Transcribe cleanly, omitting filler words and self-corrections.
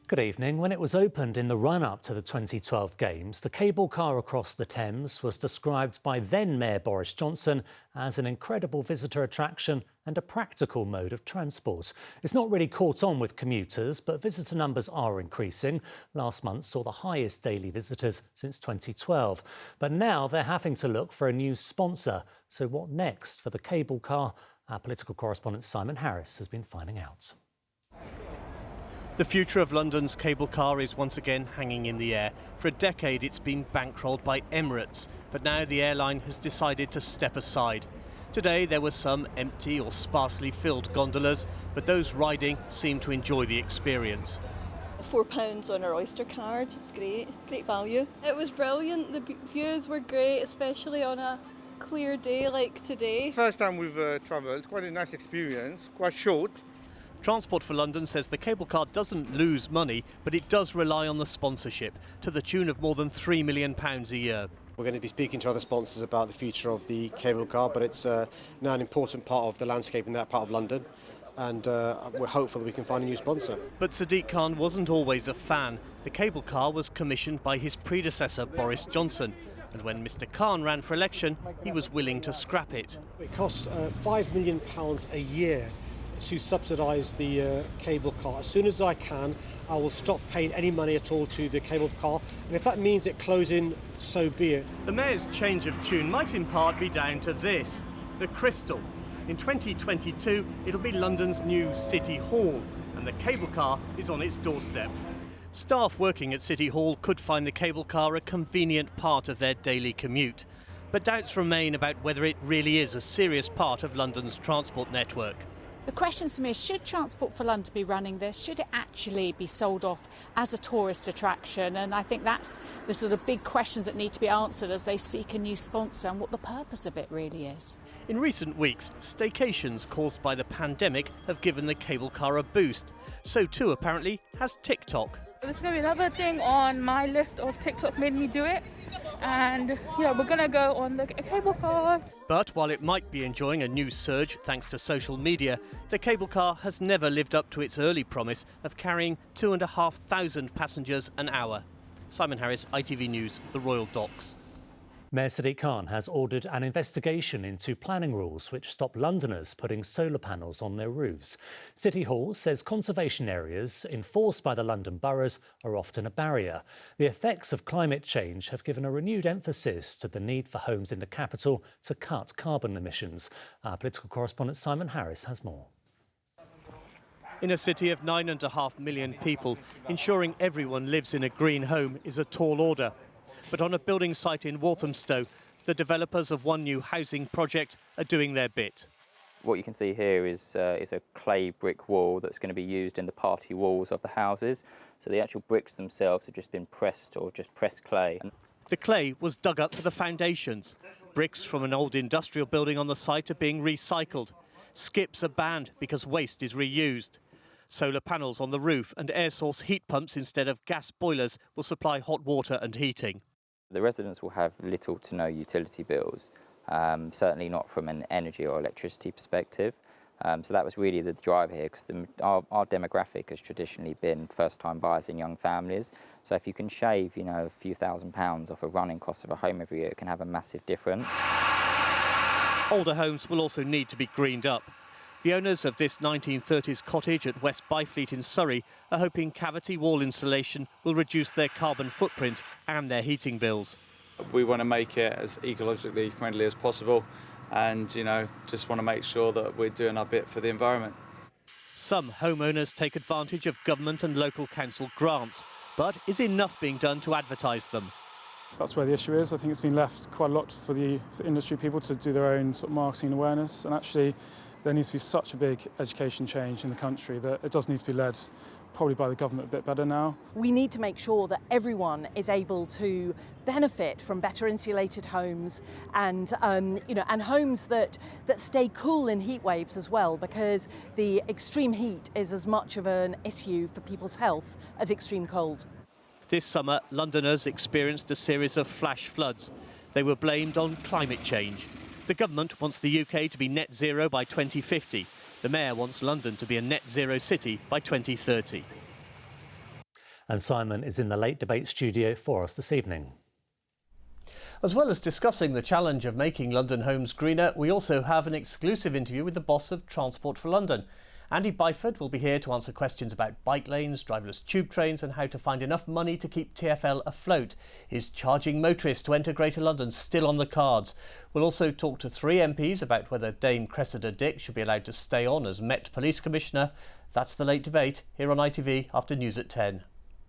Good evening. When it was opened in the run-up to the 2012 Games, the cable car across the Thames was described by then Mayor Boris Johnson as an incredible visitor attraction and a practical mode of transport. It's not really caught on with commuters, but visitor numbers are increasing. Last month saw the highest daily visitors since 2012. But now they're having to look for a new sponsor. So what next for the cable car? Our political correspondent Simon Harris has been finding out. The future of London's cable car is once again hanging in the air. For a decade it's been bankrolled by Emirates, but now the airline has decided to step aside. Today there were some empty or sparsely filled gondolas, but those riding seem to enjoy the experience. £4 on our Oyster card, it was great value. It was brilliant, the views were great, especially on a clear day like today. First time we've travelled, quite a nice experience, quite short. Transport for London says the cable car doesn't lose money, but it does rely on the sponsorship, to the tune of more than £3 million a year. We're going to be speaking to other sponsors about the future of the cable car, but it's now an important part of the landscape in that part of London, and we're hopeful that we can find a new sponsor. But Sadiq Khan wasn't always a fan. The cable car was commissioned by his predecessor, Boris Johnson, and when Mr Khan ran for election, he was willing to scrap it. It costs £5 million a year to subsidise the cable car. As soon as I can, I will stop paying any money at all to the cable car, and if that means it closing, so be it. The Mayor's change of tune might in part be down to this, the Crystal. In 2022, it'll be London's new City Hall, and the cable car is on its doorstep. Staff working at City Hall could find the cable car a convenient part of their daily commute, but doubts remain about whether it really is a serious part of London's transport network. The question to me is, should Transport for London be running this? Should it actually be sold off as a tourist attraction? And I think that's the sort of big questions that need to be answered as they seek a new sponsor and what the purpose of it really is. In recent weeks, staycations caused by the pandemic have given the cable car a boost. So too, apparently, has TikTok. There's going to be another thing on my list of TikTok made me do it. And yeah, we're going to go on the cable cars. But while it might be enjoying a new surge thanks to social media, the cable car has never lived up to its early promise of carrying 2,500 passengers an hour. Simon Harris, ITV News, the Royal Docks. Mayor Sadiq Khan has ordered an investigation into planning rules which stop Londoners putting solar panels on their roofs. City Hall says conservation areas enforced by the London boroughs are often a barrier. The effects of climate change have given a renewed emphasis to the need for homes in the capital to cut carbon emissions. Our political correspondent Simon Harris has more. In a city of 9.5 million people, ensuring everyone lives in a green home is a tall order. But on a building site in Walthamstow, the developers of one new housing project are doing their bit. What you can see here is a clay brick wall that's going to be used in the party walls of the houses. So the actual bricks themselves have just been pressed or just pressed clay. The clay was dug up for the foundations. Bricks from an old industrial building on the site are being recycled. Skips are banned because waste is reused. Solar panels on the roof and air source heat pumps instead of gas boilers will supply hot water and heating. The residents will have little to no utility bills, certainly not from an energy or electricity perspective. So that was really the driver here, because our demographic has traditionally been first-time buyers and young families. So if you can shave, a few £1,000s off a running cost of a home every year, it can have a massive difference. Older homes will also need to be greened up. The owners of this 1930s cottage at West Byfleet in Surrey are hoping cavity wall insulation will reduce their carbon footprint and their heating bills. We want to make it as ecologically friendly as possible and, just want to make sure that we're doing our bit for the environment. Some homeowners take advantage of government and local council grants, but is enough being done to advertise them? That's where the issue is. I think it's been left quite a lot for the industry people to do their own sort of marketing awareness, and actually there needs to be such a big education change in the country that it does need to be led probably by the government a bit better now. We need to make sure that everyone is able to benefit from better insulated homes and and homes that stay cool in heat waves as well, because the extreme heat is as much of an issue for people's health as extreme cold. This summer, Londoners experienced a series of flash floods. They were blamed on climate change. The government wants the UK to be net zero by 2050. The Mayor wants London to be a net zero city by 2030. And Simon is in the Late Debate studio for us this evening. As well as discussing the challenge of making London homes greener, we also have an exclusive interview with the boss of Transport for London. Andy Byford will be here to answer questions about bike lanes, driverless tube trains and how to find enough money to keep TfL afloat. Is charging motorists to enter Greater London still on the cards? We'll also talk to 3 MPs about whether Dame Cressida Dick should be allowed to stay on as Met Police Commissioner. That's the Late Debate here on ITV after news at 10.